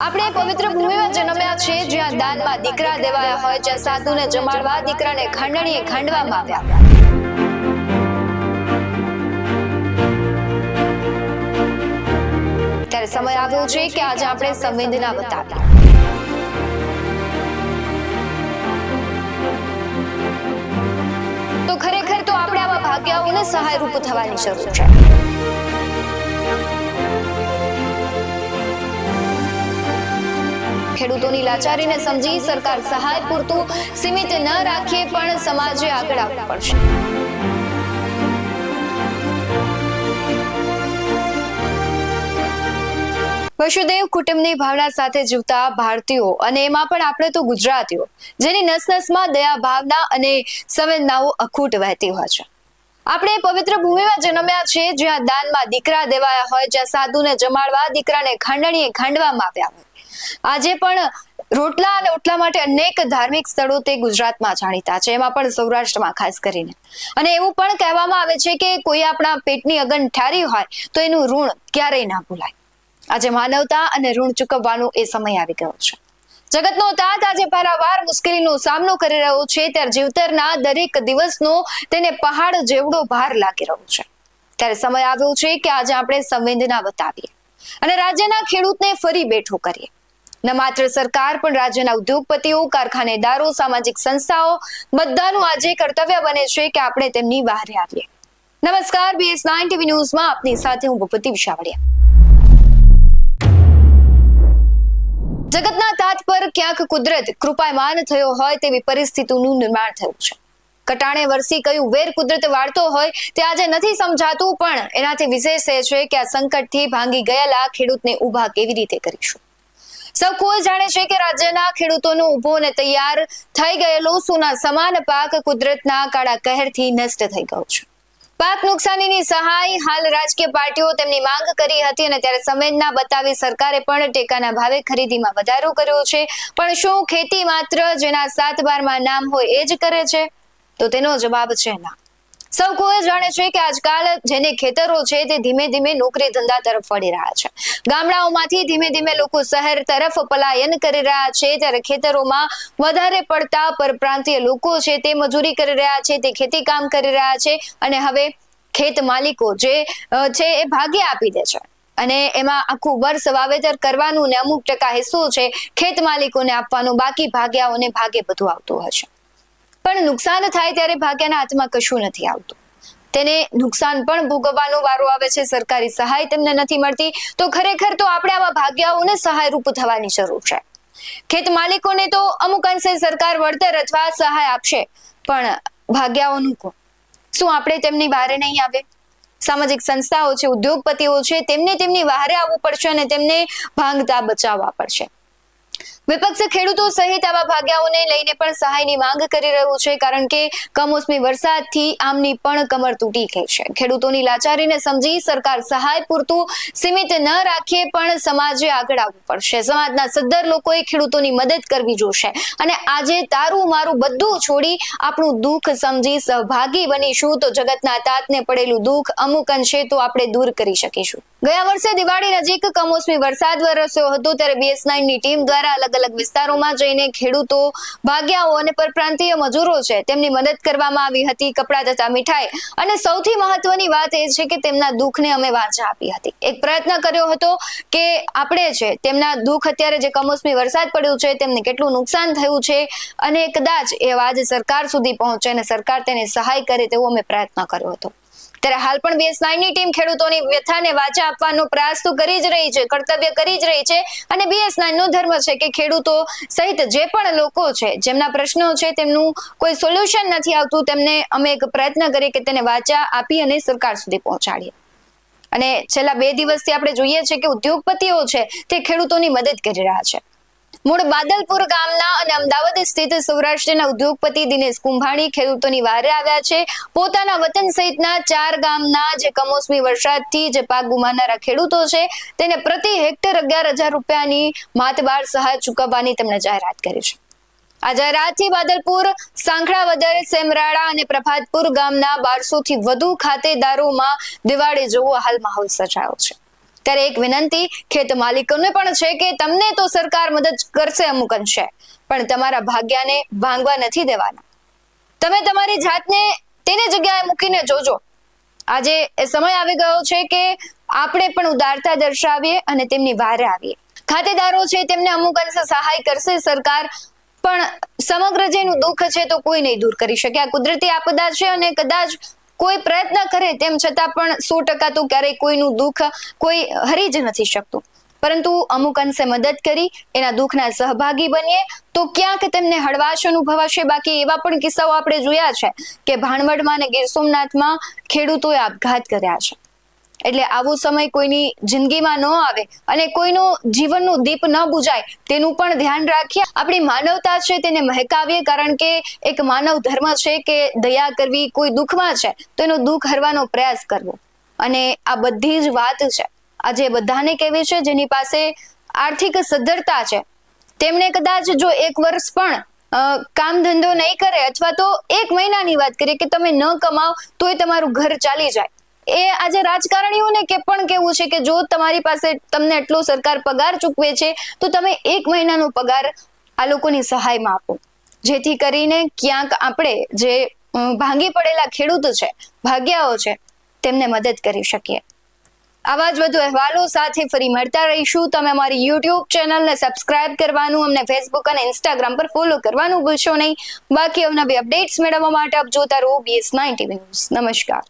આપણે પવિત્ર ભૂમિમાં જન્મ્યા છે જ્યાં દાનમાં દીકરા દેવાયા હોય, જ્યાં સાધુને જમાડવા દીકરાને ખાંડણીએ ખાંડવામાં આવ્યા। ત્યારે સમય આવ્યો છે કે આજે આપણે સંવેદના બતાવીએ। તો ખરેખર તો આપણે આવા ભાગ્યાઓને સહાયરૂપ થવાની જરૂર છે। ખેડૂતોની લાચારીને સમજી સરકાર સહાય પૂરતું સીમિત ન રાખે પણ સમાજે આગળ આવવું પડશે। વસુદેવ કુટુંબની ભાવના સાથે જીવતા ભારતીયો અને એમાં પણ આપણે તો ગુજરાતીઓ જેની નસ-નસમાં દયા ભાવના અને સંવેદનાઓ અખૂટ વહેતી હોય છે। આપણે પવિત્ર ભૂમિમાં જન્મ્યા છે જ્યાં દાનમાં દીકરા દેવાયા હોય, જ્યાં સાધુને જમાડવા દીકરાને ખાંડણીએ ખાંડવામાં આવ્યા હોય। આજે પણ રોટલા અને ઓટલા માટે અનેક ધાર્મિક સ્થળો તે ગુજરાતમાં જાણીતા છે, એમાં પણ સૌરાષ્ટ્રમાં ખાસ કરીને। અને એવું પણ કહેવામાં આવે છે કે કોઈ આપણા પેટની અગન ઠારી હોય તો એનું ઋણ ક્યારેય ના ભૂલાય। આજે માનવતા અને ઋણ ચૂકવવાનો એ સમય આવી ગયો છે। જગતનો તાત આજે પારાવાર મુશ્કેલીનો સામનો કરી રહ્યો છે, ત્યારે જીવતરના દરેક દિવસનો તેને પહાડ જેવડો ભાર લાગી રહ્યો છે। ત્યારે સમય આવ્યો છે કે આજે આપણે સંવેદના બતાવીએ અને રાજ્યના ખેડૂતને ફરી બેઠો કરીએ। ન માત્ર સરકાર પણ રાજ્યના ઉદ્યોગપતિઓ, કારખાનેદારો, સામાજિક સંસ્થાઓ બધાનું આજે કર્તવ્ય બને છે કે આપણે તેમની વહારે આવીએ। નમસ્કાર, BS9 ટીવી ન્યૂઝમાં આપની સાથે હું ભૂપતિ વિશાવડિયા। જગતના તાત પર ક્યાંક કુદરત કૃપાયમાન થયો હોય તેવી પરિસ્થિતિનું નિર્માણ થયું છે। કટાણે વરસી કયું વેર કુદરત વાળતો હોય તે આજે નથી સમજાતું, પણ એનાથી વિશેષ એ છે કે આ સંકટથી ભાંગી ગયેલા ખેડૂતને ઊભા કેવી રીતે કરીશું। સૌ કોઈ જાણે છે કે રાજ્યના ખેડૂતોનો ઊભો અને તૈયાર થઈ ગયેલો સોના સમાન પાક કુદરતના કાળા કહેરથી નષ્ટ થઈ ગયો છે। પાક નુકસાનીની સહાય હાલ રાજકીય પાર્ટીઓ તેમની માંગ કરી હતી અને ત્યારે સંવેદના બતાવી સરકારે પણ ટેકાના ભાવે ખરીદીમાં વધારો કર્યો છે। પણ શું ખેતી માત્ર જેના 7/12માં નામ હોય એ જ કરે છે? તો તેનો જવાબ છે ના। સૌ કોઈ જાણે છે કે આજકાલ જેને ખેતરો છે તે ધીમે ધીમે નોકરી ધંધા તરફ વળી રહ્યા છે। ગામડાઓમાંથી ધીમે ધીમે લોકો શહેર તરફ પલાયન કરી રહ્યા છે, ત્યારે ખેતરોમાં વધારે પડતા પરપ્રાંતીય લોકો છે તે મજૂરી કરી રહ્યા છે, તે ખેતી કામ કરી રહ્યા છે અને હવે ખેત માલિકો જે છે એ ભાગે આપી દે છે અને એમાં આખું વર્ષ વાવેતર કરવાનું ને અમુક ટકા હિસ્સો છે ખેત માલિકોને આપવાનું, બાકી ભાગ્યાઓને ભાગે બધું આવતું હોય છે। પણ નુકસાન થાય ત્યારે ભાગ્યના હાથમાં કશું નથી આવતું, તેને નુકસાન પણ ભોગવવાનો વારો આવે છે, સરકારી સહાય તેમને નથી મળતી। તો ખરેખર તો આપણે આવા ભાગ્યાઓને સહાયરૂપ થવાની જરૂર છે। ખેત માલિકોને તો અમુક અંશે સરકાર વળતર અથવા સહાય આપશે, પણ ભાગ્યાઓનું કોણ? શું આપણે તેમની બહારે નહીં આવે? સામાજિક સંસ્થાઓ છે, ઉદ્યોગપતિઓ છે, તેમને તેમની બહારે આવવું પડશે અને તેમને ભાંગતા બચાવવા પડશે। વિપક્ષ ખેડૂતો સહિત આવા ભાગ્યાઓને લઈને પણ સહાયની માંગ કરી રહ્યું છે, કારણ કે કમોસમી વરસાદથી આમની પણ કમર તૂટી ગઈ છે। ખેડૂતોની લાચારીને સમજી સરકાર સહાય પૂરતું સીમિત ન રાખે પણ સમાજે આગળ આવવું પડશે। સમાજના સદ્ધર લોકોએ ખેડૂતોની મદદ કરવી જોશે અને આજે તારું મારું બધું છોડી આપણું દુઃખ સમજી સહભાગી બનીશું તો જગતના તાતને પડેલું દુઃખ અમુક અંશે તો આપણે દૂર કરી શકીશું। ગયા વર્ષે દિવાળી નજીક કમોસમી વરસાદ વરસ્યો હતો, ત્યારે BS9ની ટીમ દ્વારા અલગ અલગ વિસ્તારોમાં જઈને ખેડૂતો, ભાગ્યાઓ અને પરપ્રાંતીય મજૂરો છે તેમની મદદ કરવામાં આવી હતી। કપડા તથા મીઠાઈ અને સૌથી મહત્વની વાત એ છે કે તેમના દુઃખને અમે વાચા આપી હતી। એક પ્રયત્ન કર્યો હતો કે આપણે છે તેમના દુઃખ, અત્યારે જે કમોસમી વરસાદ પડ્યો છે તેમને કેટલું નુકસાન થયું છે અને કદાચ એ અવાજ સરકાર સુધી પહોંચે અને સરકાર તેને સહાય કરે તેવો અમે પ્રયત્ન કર્યો હતો। ત્યારે હાલ પણ BS9ની ટીમ ખેડૂતોની વ્યથાને વાચા આપવાનો પ્રયાસ તો કરી જ રહી છે, કર્તવ્ય કરી જ રહી છે અને BS9નો ધર્મ છે કે ખેડૂતો સહિત જે પણ લોકો છે જેમના પ્રશ્નો છે તેમનું કોઈ સોલ્યુશન નથી આવતું, તેમને અમે એક પ્રયત્ન કરીએ કે તેને વાચા આપી અને સરકાર સુધી પહોંચાડીએ। અને છેલ્લા 2 દિવસથી આપણે જોઈએ છે કે ઉદ્યોગપતિઓ છે તે ખેડૂતોની મદદ કરી રહ્યા છે। મૂળ બાદલપુર ગામના અને અમદાવાદ સ્થિત સૌરાષ્ટ્રના ઉદ્યોગપતિ દિનેશ કુંભાણી ખેડૂતોની વારે આવ્યા છે। પોતાના વતન સહિતના 4 ગામના જે કમોસમી વરસાદથી જે પાક ગુમાવનારા ખેડૂતો છે તેને પ્રતિ હેક્ટર 11,000 રૂપિયાની માતબાર સહાય ચૂકવવાની તેમણે જાહેરાત કરી છે। આ જાહેરાતથી બાદલપુર, સાંખળાવદર, સેમરાળા અને પ્રભાતપુર ગામના 1200 થી વધુ ખાતેદારોમાં દિવાળી જેવો હાલ માહોલ સર્જાયો છે। ત્યારે એક વિનંતી ખેત માલિકોને પણ છે કે તમને તો સરકાર મદદ કરશે અમુક અંશે, પણ તમારા ભાગ્યને ભાંગવા નથી દેવાના. તમે તમારી જાતને તેની જગ્યાએ મૂકીને જોજો. આજે એ સમય આવી ગયો છે કે આપણે પણ ઉદારતા દર્શાવીએ અને તેમની વારે આવીએ. ખાતેદારો છે તેમને અમુક અંશે સહાય કરશે સરકાર, પણ સમગ્ર જેનું દુઃખ છે તો કોઈ નહીં દૂર કરી શકે. આ કુદરતી આપદા છે અને કદાચ કોઈ પ્રયત્ન કરે તેમ છતાં પણ 100% તો ક્યારેય કોઈનું દુઃખ કોઈ હરી જ નથી શકતું. પરંતુ અમુક અંશે મદદ કરી એના દુઃખના સહભાગી બનીએ તો ક્યાંક તેમને હળવાશ અનુભવાશે. બાકી એવા પણ કિસ્સાઓ આપણે જોયા છે કે ભાણવડમાં અને ગીર સોમનાથમાં ખેડૂતોએ આપઘાત કર્યા છે. એટલે આવો સમય કોઈની જિંદગીમાં ન આવે અને કોઈનું જીવનનું દીપ ન બુજાય તેનું પણ ધ્યાન રાખીએ. આપણી માનવતા છે તેને મહેકાવીએ, કારણ કે એક માનવ ધર્મ છે કે દયા કરવી. કોઈ દુઃખમાં છે તો એનું દુઃખ હરવાનો પ્રયાસ કરવો. અને આ બધી જ વાત છે આજે બધાને કહેવી છે જેની પાસે આર્થિક સદ્ધરતા છે તેમણે કદાચ જો 1 વર્ષ પણ કામ ધંધો નહીં કરે અથવા તો 1 મહિનાની વાત કરીએ કે તમે ન કમાઓ તોય તમારું ઘર ચાલી જાય. એ આજે રાજકારણીઓને કે પણ કેવું છે કે જો તમારી પાસે તમને એટલો સરકાર પગાર ચૂકવે છે તો તમે 1 મહિનાનો પગાર આ લોકોની સહાયમાં આપો, જેથી કરીને ક્યાંક આપણે જે ભાંગી પડેલા ખેડૂતો છે, ભાગ્યાઓ છે, તેમને મદદ કરી શકીએ. આવા જ વધુ અહેવાલો સાથે ફરી મળતા રહીશું. તમે અમારી YouTube ચેનલને સબસ્ક્રાઇબ કરવાનું, અમને Facebook અને Instagram પર ફોલો કરવાનું ભૂલશો નહીં. બાકી અવનવી અપડેટ્સ મેળવવા માટે આપ જોતા રહો BS9 TV ન્યૂઝ. નમસ્કાર.